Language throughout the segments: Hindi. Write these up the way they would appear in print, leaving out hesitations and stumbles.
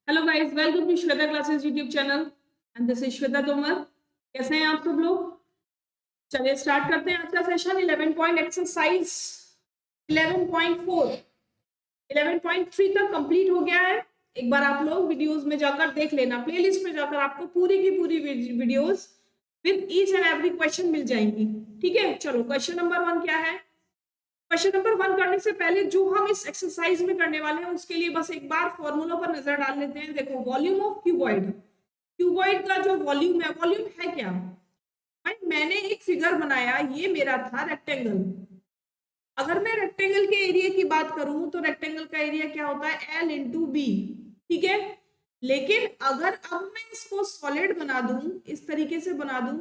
Hello guys, welcome to Shweta classes YouTube channel and this is Shweta Tomar. कैसे हैं आप सब लोग? चलिए स्टार्ट करते हैं आज का सेशन। 11 पॉइंट एक्सरसाइज 11.4 11.3 तक कंप्लीट हो गया है। एक बार आप लोग वीडियोस में जाकर देख लेना, प्लेलिस्ट में जाकर आपको पूरी की पूरी videos with each and every question मिल जाएंगी। ठीक है, चलो क्वेश्चन नंबर 1 क्या है। क्वेश्चन नंबर 1 करने से पहले जो हम इस एक्सरसाइज में करने वाले हैं उसके लिए बस एक बार फॉर्मूला पर नजर डाल लेते हैं। देखो, वॉल्यूम ऑफ क्यूबॉइड, क्यूबॉइड का जो वॉल्यूम है क्या? भाई मैंने एक फिगर बनाया, ये मेरा था रेक्टेंगल। अगर मैं रेक्टेंगल के एरिया की बात करूं तो रेक्टेंगल का एरिया क्या होता है? L into b. ठीक है, लेकिन अगर अब मैं इसको सॉलिड बना दूं, इस तरीके से बना दूं,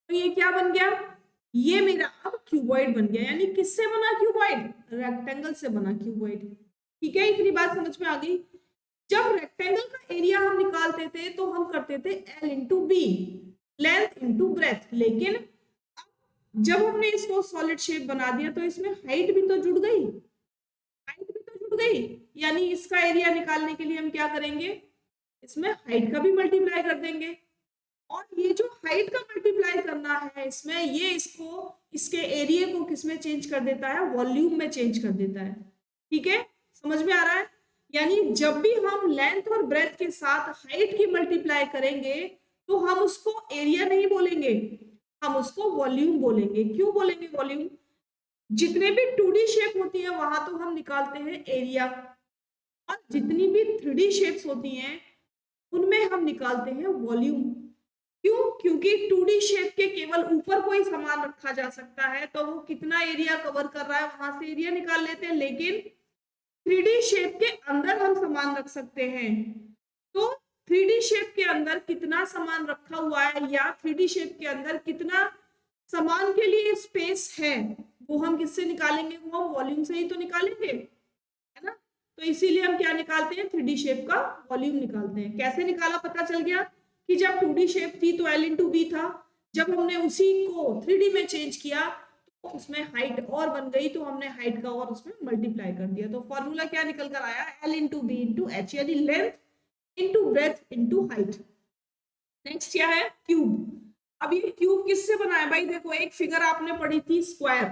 तो ये क्या बन गया? ये मेरा अब क्यूबॉइड बन गया। यानी किससे बना क्यूबॉइड? रेक्टेंगल से बना क्यूबॉइड। ठीक है, इतनी बात समझ में आ गई। जब रेक्टेंगल का एरिया हम निकालते थे तो हम करते थे L into b, length into breadth. लेकिन जब हमने इसको सॉलिड शेप बना दिया तो इसमें हाइट भी तो जुड़ गई, हाइट भी तो जुड़ गई। यानी इसका एरिया निकालने के लिए हम क्या करेंगे? इसमें हाइट का भी मल्टीप्लाई कर देंगे। और ये जो हाइट का मल्टीप्लाई करना है इसमें, ये इसको, इसके एरिया को किसमें चेंज कर देता है? वॉल्यूम में चेंज कर देता है। ठीक है, समझ में आ रहा है? यानी जब भी हम लेंथ और ब्रेथ के साथ हाइट की मल्टीप्लाई करेंगे तो हम उसको एरिया नहीं बोलेंगे, हम उसको वॉल्यूम बोलेंगे। क्यों बोलेंगे वॉल्यूम? जितने भी 2D शेप होती है वहां तो हम निकालते हैं एरिया, और जितनी भी 3D शेप्स होती हैं उनमें हम निकालते हैं वॉल्यूम। क्यों? क्योंकि 2D शेप के केवल ऊपर कोई सामान रखा जा सकता है तो वो कितना एरिया कवर कर रहा है वहां से एरिया निकाल लेते हैं, लेकिन 3D शेप के अंदर हम सामान रख सकते हैं। तो 3D शेप के अंदर कितना सामान रखा हुआ है या 3D शेप के अंदर कितना सामान के लिए स्पेस है, वो हम किससे निकालेंगे? वो हम वॉल्यूम से ही तो निकालेंगे, है ना? तो इसीलिए हम क्या निकालते हैं? 3D शेप का वॉल्यूम निकालते हैं। कैसे निकाला? पता चल गया कि जब 2D शेप थी तो L इंटू बी था, जब हमने उसी को 3D में चेंज किया तो उसमें हाइट और बन गई, तो हमने हाइट का और उसमें मल्टीप्लाई कर दिया। तो फॉर्मूला क्या निकल कर आया? L into B into H, यानी length into breadth into height. Next क्या है? क्यूब। अब ये क्यूब किससे बना है? भाई देखो, एक फिगर आपने पढ़ी थी, स्क्वायर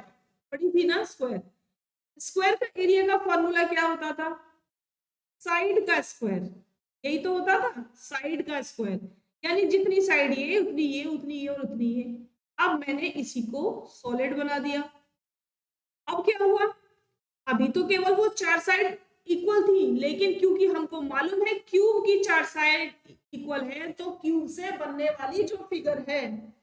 पढ़ी थी ना, स्क्वायर। स्क्वायर का एरिया का फॉर्मूला क्या होता था? साइड का स्क्वायर। यही तो होता था, साइड का स्क्वायर। यानी जितनी साइड ये उतनी ये, उतनी ये और उतनी ये। अब मैंने इसी को सॉलिड बना दिया। अब क्या हुआ? अभी तो केवल वो चार साइड इक्वल थी, लेकिन क्योंकि हमको मालूम है क्यूब की चार साइड इक्वल है, तो क्यूब से बनने वाली जो फिगर है,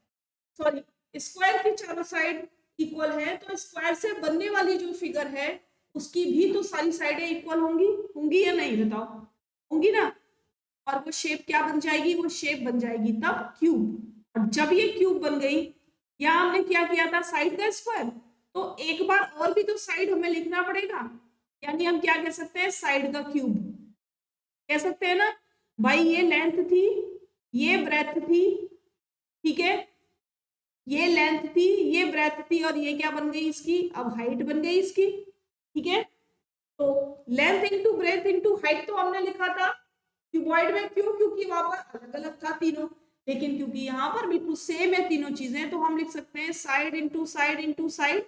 सॉरी, स्क्वायर की चारों साइड इक्वल है, तो स्क्वायर से बनने वाली जो फिगर है उसकी भी तो सारी साइडें इक्वल होंगी, होंगी या नहीं? बताओ, होंगी ना? और वो शेप क्या बन जाएगी? वो शेप बन जाएगी तब क्यूब। और जब ये क्यूब बन गई, यहाँ हमने क्या किया था? साइड का स्क्वायर। तो एक बार और भी तो साइड हमें लिखना पड़ेगा, यानी हम क्या कह सकते हैं? साइड का क्यूब कह सकते हैं ना। भाई ये लेंथ थी, ये ब्रेथ थी, ठीक है, ये लेंथ थी, ये ब्रेथ थी, और ये क्या बन गई? इसकी अब हाइट बन गई इसकी। ठीक है, तो length into breadth into height तो हमने लिखा था क्यूबॉइड में। क्यों? क्योंकि वहां पर अलग अलग था तीनों, लेकिन क्योंकि यहाँ पर बिल्कुल सेम है तीनों चीजें, तो हम लिख सकते हैं side into side into side,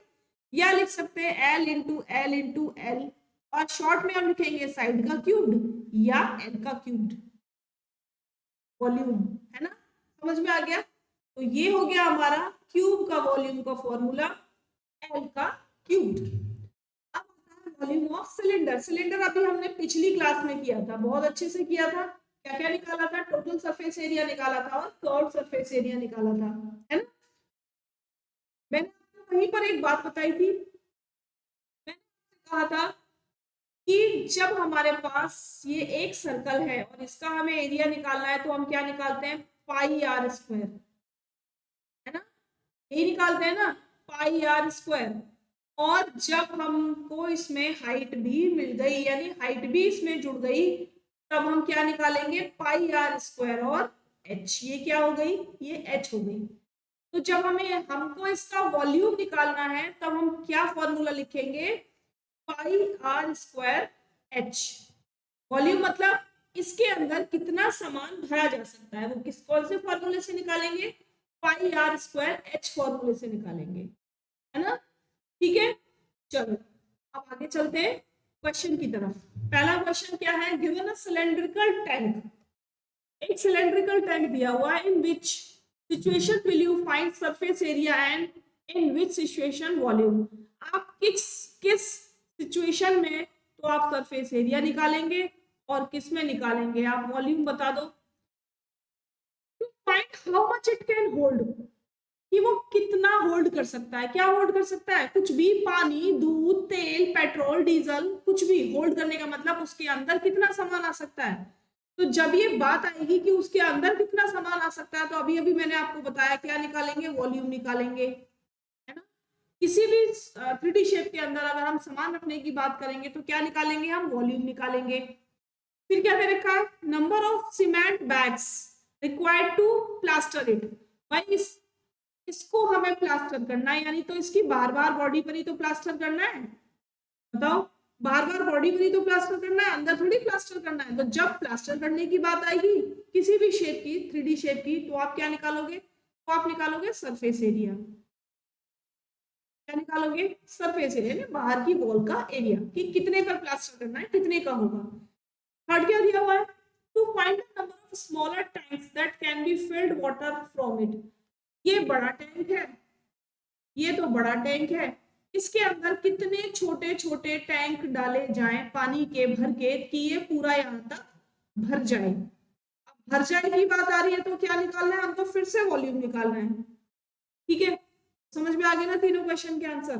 या लिख सकते हैं L into L into L, और शॉर्ट में हम लिखेंगे साइड का क्यूब्ड या एल का क्यूब्ड वॉल्यूम, है ना? समझ में आ गया? तो ये हो गया हमारा क्यूब का वॉल्यूम का फॉर्मूला, एल का क्यूब्ड। अब आता है वॉल्यूम ऑफ सिलेंडर। सिलेंडर अभी हमने पिछली क्लास में किया था, बहुत अच्छे से किया था। क्या क्या निकाला था? टोटल सरफेस एरिया निकाला था और कर्व सरफेस एरिया निकाला था, है ना? मैंने आपको वहीं पर एक बात बताई थी, मैंने कहा था कि जब हमारे पास ये एक सर्कल है और इसका हमें एरिया निकालना है तो हम क्या निकालते हैं? पाई आर स्क्वायर, है ना? यही निकालते हैं ना, पाई आर स्क्वायर। और जब हमको इसमें हाइट भी मिल गई, यानी हाइट भी इसमें जुड़ गई, तब हम क्या निकालेंगे? पाई आर स्क्वायर और एच। ये क्या हो गई? ये एच हो गई। तो जब हमको इसका वॉल्यूम निकालना है तब हम क्या फॉर्मूला लिखेंगे? पाई आर स्क्वायर एच। वॉल्यूम मतलब इसके अंदर कितना सामान भरा जा सकता है, वो किस कौन से फॉर्मूले से निकालेंगे, पाई आर स्क्वायर एच फॉर्मूले से निकालेंगे, है ना। ठीक है, चलो अब आगे चलते हैं क्वेश्चन की तरफ। पहला क्वेश्चन क्या है, गिवन अ सिलेंड्रिकल टैंक, एक सिलेंड्रिकल टैंक दिया हुआ है, in which situation will you find surface area and in which situation volume. आप किस किस सिचुएशन में तो आप सरफेस एरिया निकालेंगे और किस में निकालेंगे आप वॉल्यूम बता दो। To find how much it can hold, कि वो कितना होल्ड कर सकता है, क्या होल्ड कर सकता है, कुछ भी, पानी, दूध, तेल, पेट्रोल, डीजल, कुछ भी होल्ड करने का मतलब उसके अंदर कितना सामान आ सकता है। तो जब ये बात आएगी कि उसके अंदर कितना सामान आ सकता है, तो अभी अभी मैंने आपको बताया क्या निकालेंगे, वॉल्यूम निकालेंगे, है ना। किसी भी 3D शेप के अंदर अगर हम सामान रखने की बात करेंगे तो क्या निकालेंगे, हम वॉल्यूम निकालेंगे। फिर क्या दे रखा है, number of cement bags required to plaster it, भाई इसको हमें प्लास्टर करना है, यानी तो इसकी बार बार बॉडी पर ही तो प्लास्टर करना है, बताओ, बार बार बॉडी पर ही तो प्लास्टर करना है, अंदर थोड़ी प्लास्टर करना है। तो जब प्लास्टर करने की बात आएगी किसी भी शेप की, 3D शेप की, तो आप क्या निकालोगे, तो आप निकालोगे सरफेस एरिया। क्या निकालोगे, सरफेस एरिया, बाहर की वॉल का एरिया, कि कितने पर प्लास्टर करना है, कितने का होगा। थर्ड क्या दिया हुआ है, to find the number of smaller tanks that can be filled water from it. ये बड़ा टैंक है, ये तो बड़ा टैंक है, इसके अंदर कितने छोटे छोटे टैंक डाले जाएं पानी के भर के कि ये पूरा यहाँ तक भर जाए। अब भर जाए की बात आ रही है तो क्या निकालना है हमको, फिर से वॉल्यूम निकालना है। ठीक है, समझ में आ गए ना तीनों क्वेश्चन के आंसर,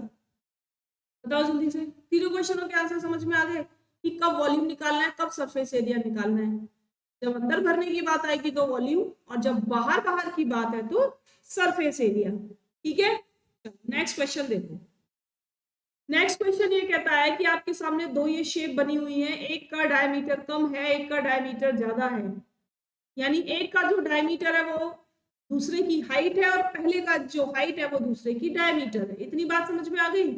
बताओ जल्दी से, तीनों क्वेश्चनों के आंसर समझ में आ गए कि कब वॉल्यूम निकालना है, कब सरफेस एरिया निकालना है। जब अंदर भरने की बात आएगी तो वॉल्यूम, और जब बाहर बाहर की बात है तो सरफेस एरिया। ठीक है, नेक्स्ट क्वेश्चन देखो। नेक्स्ट क्वेश्चन ये कहता है कि आपके सामने दो ये शेप बनी हुई है, एक का डायमीटर कम है, एक का डायमीटर ज्यादा है, यानी एक का जो डायमीटर है वो दूसरे की हाइट है और पहले का जो हाइट है वो दूसरे की डायमीटर है। इतनी बात समझ में आ गई।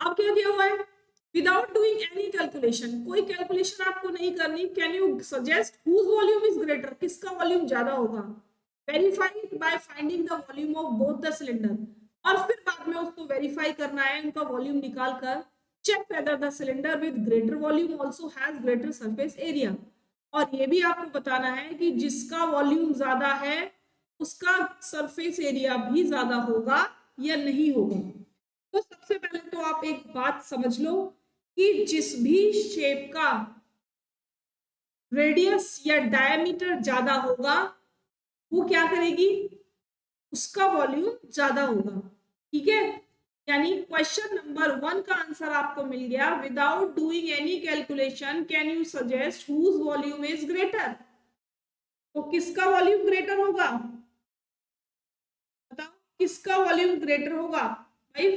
अब क्या दिया हुआ है, विदाउट डूइंग एनी कैलकुलेशन, कोई कैलकुलेशन आपको नहीं करनी, can you suggest whose volume is greater, किसका वॉल्यूम ज्यादा होगा, verify it by finding the volume of both the cylinder, और फिर बाद में उसको वेरीफाई करना है, उनका वॉल्यूम निकाल कर check whether the cylinder with greater volume also has greater surface area. और ये भी आपको बताना है कि जिसका वॉल्यूम ज्यादा है उसका सरफेस एरिया भी ज्यादा होगा या नहीं होगा। तो सबसे पहले तो आप एक बात समझ लो कि जिस भी शेप का रेडियस या डायमीटर ज्यादा होगा वो क्या करेगी, उसका वॉल्यूम ज्यादा होगा। ठीक है, यानी क्वेश्चन नंबर 1 का आंसर आपको मिल गया, without doing any calculation can you suggest whose volume is greater. तो किसका वॉल्यूम ग्रेटर होगा, बताओ किसका वॉल्यूम ग्रेटर होगा, भाई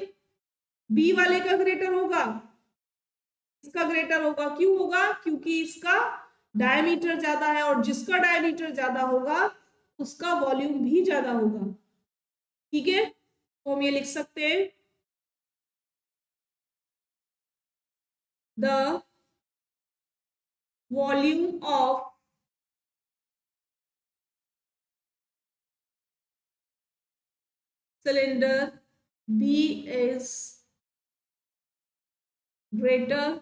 बी वाले का ग्रेटर होगा, इसका ग्रेटर होगा, क्यों होगा, क्योंकि इसका डायमीटर ज्यादा है, और जिसका डायमीटर ज्यादा होगा उसका वॉल्यूम भी ज्यादा होगा। ठीक है, तो हम ये लिख सकते हैं, the volume of cylinder B is greater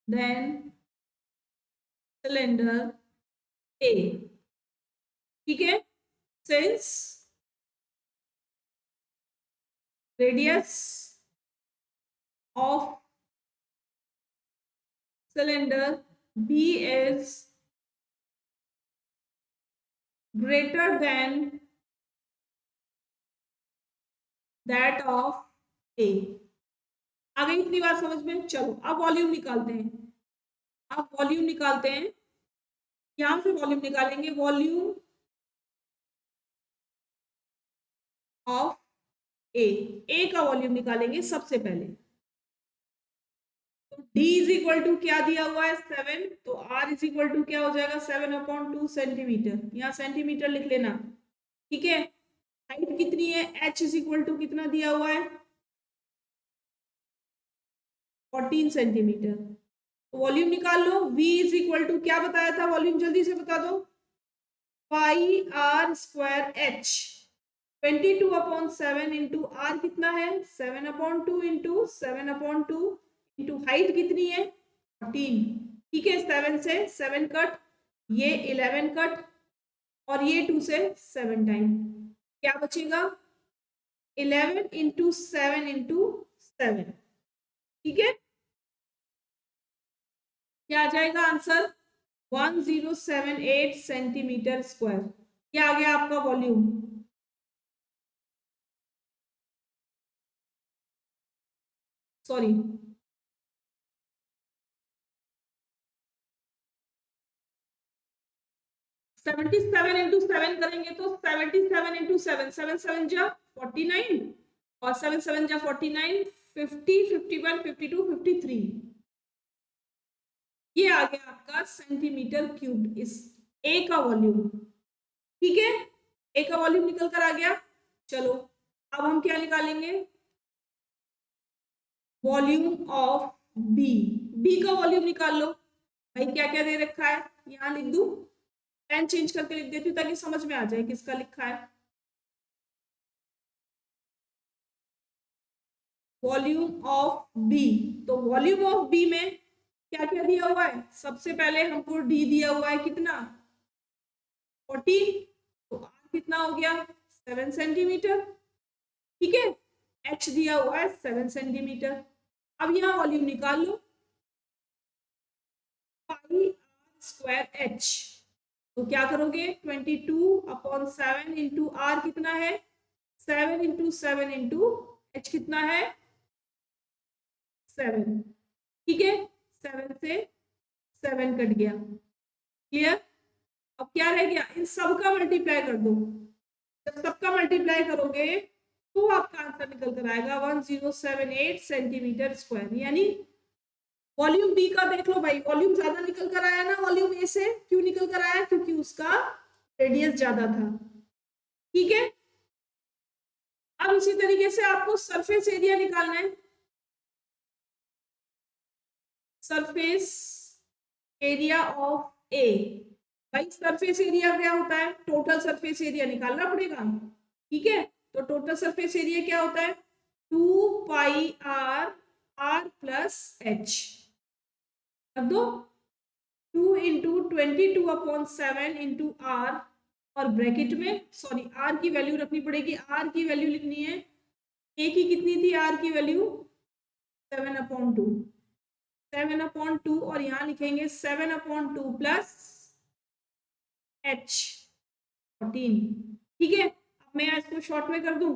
than cylinder A. ठीक है, since radius of cylinder B is greater than that of A। आ गई इतनी बात समझ में, चलो अब वॉल्यूम निकालते हैं, अब वॉल्यूम निकालते हैं, यहां से वॉल्यूम निकालेंगे, वॉल्यूम ऑफ ए का वॉल्यूम निकालेंगे सबसे पहले। तो d इज इक्वल टू क्या दिया हुआ है 7, तो r इज इक्वल टू क्या हो जाएगा 7/2 सेंटीमीटर, यहाँ सेंटीमीटर लिख लेना। ठीक है, हाइट कितनी है, h इज इक्वल टू कितना दिया हुआ है 14 सेंटीमीटर। वॉल्यूम निकाल लो। V इज इक्वल टू क्या बताया था वॉल्यूम, जल्दी से बता दो, pi R square H. 22/7 into R कितना है 7/2 इंटू 7/2 इंटू हाइट कितनी है 14। ठीक है, 7 से 7 कट, ये 11 कट, और ये 2 से 7 टाइम, क्या बचेगा 11 इंटू 7 इंटू 7। ठीक है, क्या आ जाएगा आंसर 1078 सेंटीमीटर स्क्वायर। क्या आ गया आपका वॉल्यूम। सॉरी, 77 इंटू 7 करेंगे तो 77 इंटू 7, 7 7 जा 49, और 7 7 जा 49, 50 51 52 53, ये आ गया आपका सेंटीमीटर क्यूब इस ए का वॉल्यूम। ठीक है, ए का वॉल्यूम निकल कर आ गया। चलो अब हम क्या निकालेंगे, वॉल्यूम ऑफ बी। बी का वॉल्यूम निकाल लो भाई, क्या क्या दे रखा है, यहां लिख दू, पेन चेंज करके लिख देती हूँ ताकि समझ में आ जाए किसका लिखा है। वॉल्यूम ऑफ बी, तो वॉल्यूम ऑफ बी में क्या क्या दिया हुआ है, सबसे पहले हमको डी दिया हुआ है कितना 40, तो आर कितना हो गया 7 सेंटीमीटर। ठीक है, एच दिया हुआ है 7 सेंटीमीटर। अब यहाँ वॉल्यूम निकाल लो, पाई आर स्क्वायर एच, तो क्या करोगे 22/7 इंटू आर कितना है 7 इंटू 7 इंटू एच कितना है 7। ठीक है, 7 से 7 कट गया, क्लियर। अब क्या रह गया, इन सबका मल्टीप्लाई कर दो, जब सबका मल्टीप्लाई करोगे तो आपका आंसर निकल कर आएगा 1078 सेंटीमीटर स्क्वायर। यानी वॉल्यूम बी का देख लो भाई, वॉल्यूम ज्यादा निकल कर आया ना वॉल्यूम ए से, क्यों निकल कर आया, क्योंकि उसका रेडियस ज्यादा था। ठीक है, अब इसी तरीके से आपको सरफेस एरिया निकालना है। सरफेस एरिया ऑफ ए, भाई सरफेस एरिया क्या होता है, टोटल सरफेस एरिया निकालना पड़ेगा। ठीक है, तो टोटल सरफेस एरिया क्या होता है 2 पाई आर प्लस एच, रख दो 2 इंटू 22/7 इंटू आर, और ब्रैकेट में सॉरी आर की वैल्यू रखनी पड़ेगी, आर की वैल्यू लिखनी है, ए की कितनी थी आर की वैल्यू 7/2, 7/2, और यहाँ लिखेंगे 7/2 प्लस एच 14। ठीक है, अब मैं इसको शॉर्ट में कर दूं,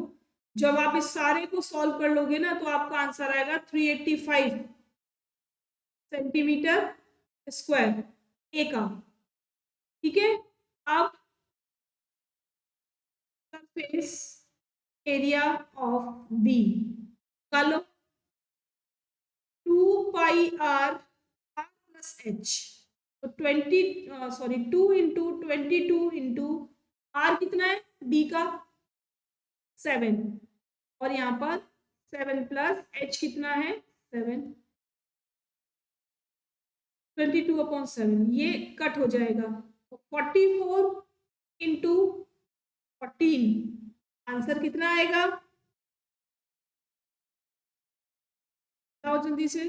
जब आप इस सारे को सॉल्व कर लोगे ना तो आपका आंसर आएगा 385 सेंटीमीटर स्क्वायर ए का। ठीक है, अब सरफेस एरिया ऑफ बी निकाल लो, 2 पाई आर प्लस एच, तो 2 इंटू 22 इंटू आर कितना है बी का 7, और यहाँ पर 7 प्लस एच कितना है 7, 22/7, ये कट हो जाएगा, तो 44 इंटू 14, आंसर कितना आएगा बताओ जल्दी से,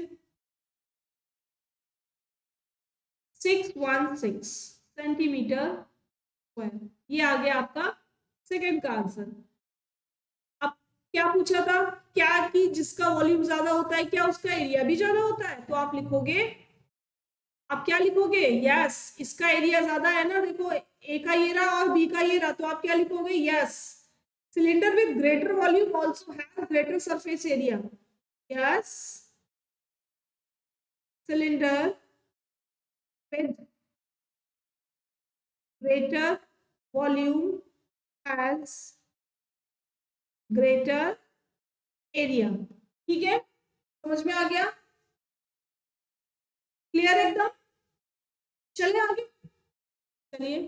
616 सेंटीमीटर स्क्वायर। ये आ गया आपका सेकंड का आंसर। अब क्या पूछा था, क्या कि जिसका वॉल्यूम ज्यादा होता है क्या उसका एरिया भी ज्यादा होता है, तो आप लिखोगे, आप क्या लिखोगे, यस इसका एरिया ज्यादा है ना, देखो ए का ये रहा और बी का ये रहा, तो आप क्या लिखोगे, yes cylinder with greater volume also have greater surface area, yes cylinder with greater volume has greater area। ठीक है, समझ में आ गया, क्लियर एकदम। चलिए आगे, चलिए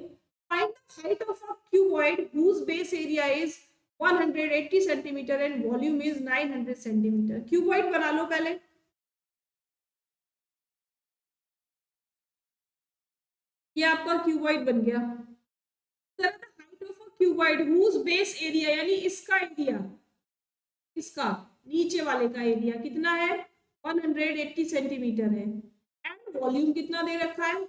find the height of a cuboid whose base area is 180 centimetre and volume is 900 centimetre. Cuboid बना लो पहले, ये आपका क्यूबॉइड बन गया। Height of a cuboid whose base area, यानी इसका एरिया, इसका नीचे वाले का एरिया कितना है 180 सेंटीमीटर है, एंड वॉल्यूम कितना दे रखा है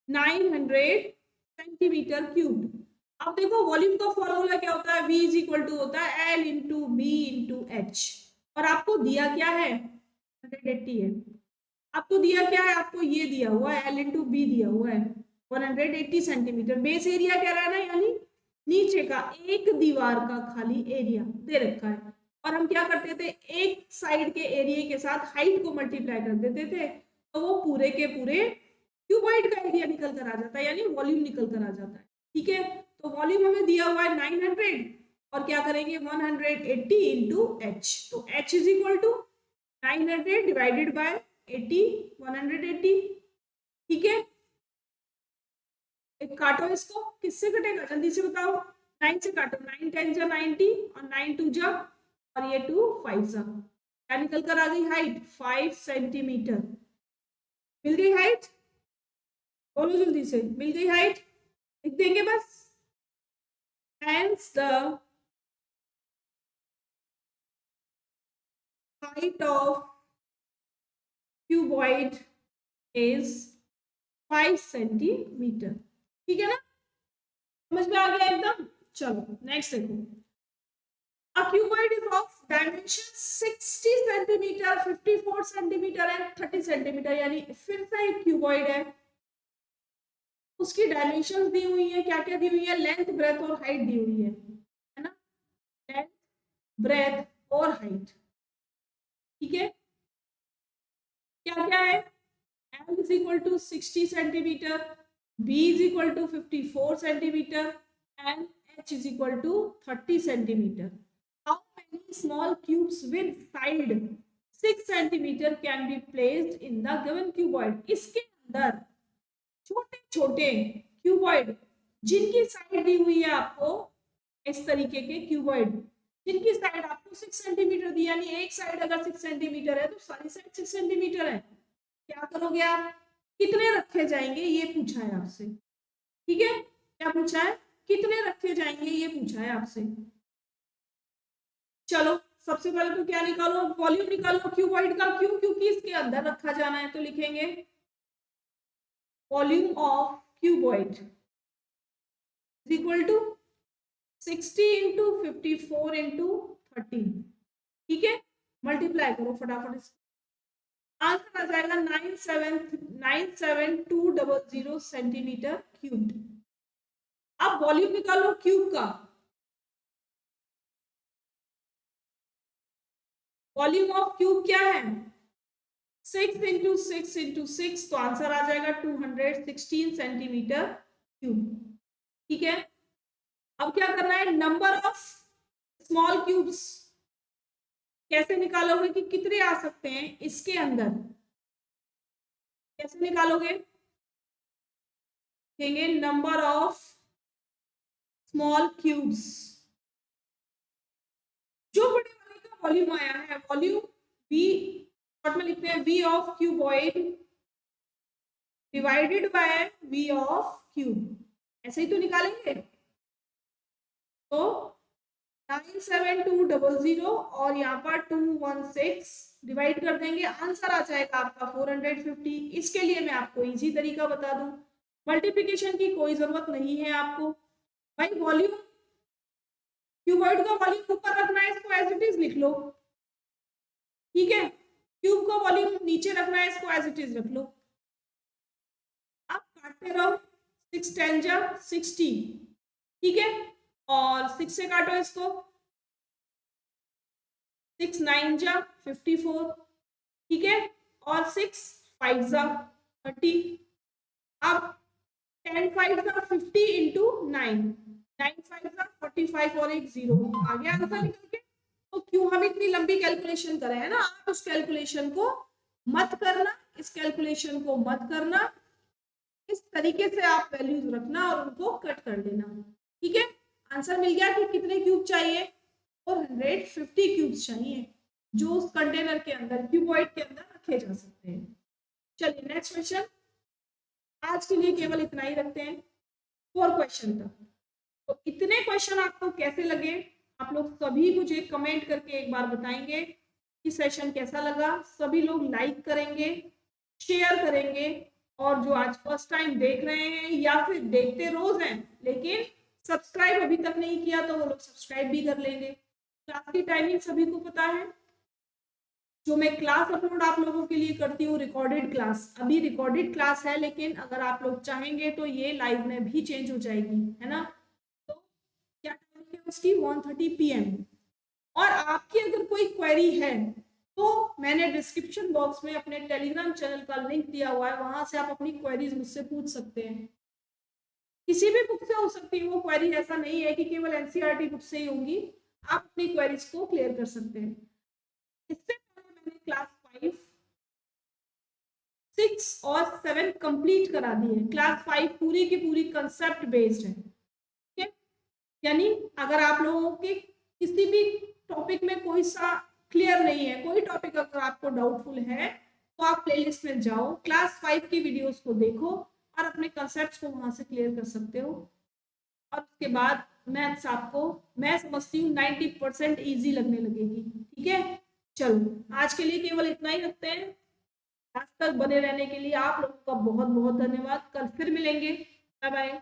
900 सेंटीमीटर क्यूब। अब देखो वॉल्यूम का फॉर्मूला क्या होता है, V इज इक्वल टू होता है L into B into h, और आपको दिया क्या है 180 है। आपको दिया क्या है, आपको ये दिया हुआ है L इंटू बी दिया हुआ है 180 सेंटीमीटर। बेस एरिया क्या रहा है ना, यानी नीचे का एक दीवार का खाली एरिया दे रखा है, और हम क्या करते थे एक साइड के एरिया के साथ हाइट को मल्टीप्लाई कर देते थे, तो वो पूरे के पूरे क्यूबॉइड का एरिया निकल कर आ जाता है, यानी वॉल्यूम निकल कर आ जाता है। ठीक है, तो वॉल्यूम हमें दिया हुआ है 900, और क्या करेंगे 180 इंटू एच, तो h is equal to 900 divided by 80, 180। ठीक है, एक काटो इसको, किससे कटेगा जल्दी से बताओ, 9 से काटो, 9 10 जा 90 और 9 2 जा, और ये 2 5 जा, क्या निकल कर आ गई हाइट 5 सेंटीमीटर। मिल गई हाइट, बोलो जल्दी से, मिल गई हाइट, लिख देंगे बस। Hence the height of cuboid is 5 centimetre. ठीक है ना, समझ में आ गया एकदम। चलो नेक्स्ट देखो, a cuboid is of dimension 60 centimetre, 54 centimetre and 30 centimetre, यानी फिर से एक क्यूबॉइड है, उसकी डायमेंशंस दी हुई है, क्या क्या दी हुई है, लेंथ ब्रेथ और हाइट दी हुई है ना, लेंथ ब्रेथ और हाइट। ठीक है, क्या क्या है, L is equal to 60 centimeter, B is equal to 54 centimeter, and H is equal to 30 centimeter. How many small cubes with side 6 centimeter can be placed in the given cuboid? इसके अंदर छोटे छोटे क्यूबॉइड जिनकी साइड दी हुई है आपको, इस तरीके के क्यूबॉइड जिनकी साइड आपको 6 सेंटीमीटर दी, यानी एक साइड अगर 6 सेंटीमीटर है तो सारी साइड 6 सेंटीमीटर है, क्या करोगे आप, कितने रखे जाएंगे ये पूछा है आपसे। ठीक है, क्या पूछा है, कितने रखे जाएंगे ये पूछा है आपसे। चलो सबसे पहले तो क्या निकालो, वॉल्यूम निकालो क्यूबॉइड का, क्यों, क्योंकि इसके अंदर रखा जाना है, तो लिखेंगे volume of cuboid is equal to 60 into 54 into 30। ठीक है, मल्टीप्लाई करो फटाफट इसको, आंसर आ जाएगा 97200 सेंटीमीटर क्यूब। अब वॉल्यूम निकालो क्यूब का, वॉल्यूम ऑफ क्यूब क्या है 6 इंटू 6 इंटू 6, तो आंसर आ जाएगा 216 सेंटीमीटर क्यूब। ठीक है, अब क्या करना है, नंबर ऑफ स्मॉल क्यूब्स कैसे निकालोगे कि कितने आ सकते हैं इसके अंदर, कैसे निकालोगे, देंगे नंबर ऑफ स्मॉल क्यूब्स, जो बड़े वाले का वॉल्यूम आया है, वॉल्यूम V शॉर्ट में लिखते हैं V of cuboid divided by V of cube, ऐसे ही तो निकालेंगे। तो 97200 और यहाँ पर 216 डिवाइड कर देंगे, आंसर आ जाएगा आपका 450। इसके लिए मैं आपको इजी तरीका बता दूं, मल्टीप्लिकेशन की कोई जरूरत नहीं है आपको भाई, वॉल्यूम क्यूबॉइड का वॉल्यूम ऊपर रखना है, इसको एज इट इज लिख लो। ठीक है, क्यूब का वॉल्यूम नीचे रखना है, इसको एज इट इज रख लो। आप काटते रहो, 6 10 जा 60। ठीक है, और 6 से काटो इसको, 6 9 जा 54। ठीक है, और 6 5 जा 30। अब 10 5 जा 50 इंटू 9, 9 5 जा 45 और एक 0 आ गया आंसर निकल के। तो क्यों हम इतनी लंबी कैलकुलेशन कर रहे हैं ना, आप उस कैलकुलेशन को मत करना, इस कैलकुलेशन को मत करना, इस तरीके से आप वैल्यूज रखना और उनको कट कर देना। ठीक है, आंसर मिल गया कि कितने क्यूब चाहिए, 450 क्यूब्स चाहिए, जो उस कंटेनर के अंदर क्यूबॉइड के अंदर रखे जा सकते हैं। चलिए नेक्स्ट क्वेश्चन, आज के लिए केवल इतना ही रखते हैं, 4 क्वेश्चन तक। तो इतने क्वेश्चन आपको कैसे लगे, आप लोग सभी मुझे कमेंट करके एक बार बताएंगे कि सेशन कैसा लगा। सभी लोग लाइक करेंगे, शेयर करेंगे, और जो आज फर्स्ट टाइम देख रहे हैं या फिर देखते रोज हैं लेकिन सब्सक्राइब अभी तक नहीं किया, तो वो लोग सब्सक्राइब भी कर लेंगे। क्लास की टाइमिंग सभी को पता है, जो मैं क्लास अपलोड आप लोगों के लिए करती हूँ रिकॉर्डेड क्लास, अभी रिकॉर्डेड क्लास है, लेकिन अगर आप लोग चाहेंगे तो ये लाइव में भी चेंज हो जाएगी, है ना। तो क्या टाइमिंग है उसकी, 1:30 PM। और आपकी अगर कोई क्वेरी है तो मैंने डिस्क्रिप्शन बॉक्स में अपने टेलीग्राम चैनल का लिंक दिया हुआ है, वहां से आप अपनी क्वेरीज मुझसे पूछ सकते हैं। किसी भी बुक से हो सकती है वो क्वेरी, ऐसा नहीं है कि केवल एनसीईआरटी बुक से ही होंगी, आप अपनी क्वेरीज को क्लियर कर सकते हैं। इससे पहले मैंने क्लास 5, 6 और 7 कंप्लीट करा दी है। क्लास 5 पूरी की पूरी कंसेप्ट बेस्ड है, ठीक है। यानी अगर आप लोगों के किसी भी टॉपिक में कोई सा क्लियर नहीं है, कोई टॉपिक अगर आपको डाउटफुल है, तो आप प्लेलिस्ट में जाओ, क्लास 5 की वीडियोस को देखो और अपने कंसेप्ट्स को वहां से क्लियर कर सकते हो। और उसके बाद मैथ्स आपको, मैं समझती हूँ 90% ईजी लगने लगेगी, ठीक है। चलो आज के लिए केवल इतना ही रखते हैं। आज तक बने रहने के लिए आप लोगों का बहुत बहुत धन्यवाद। कल फिर मिलेंगे। Bye bye.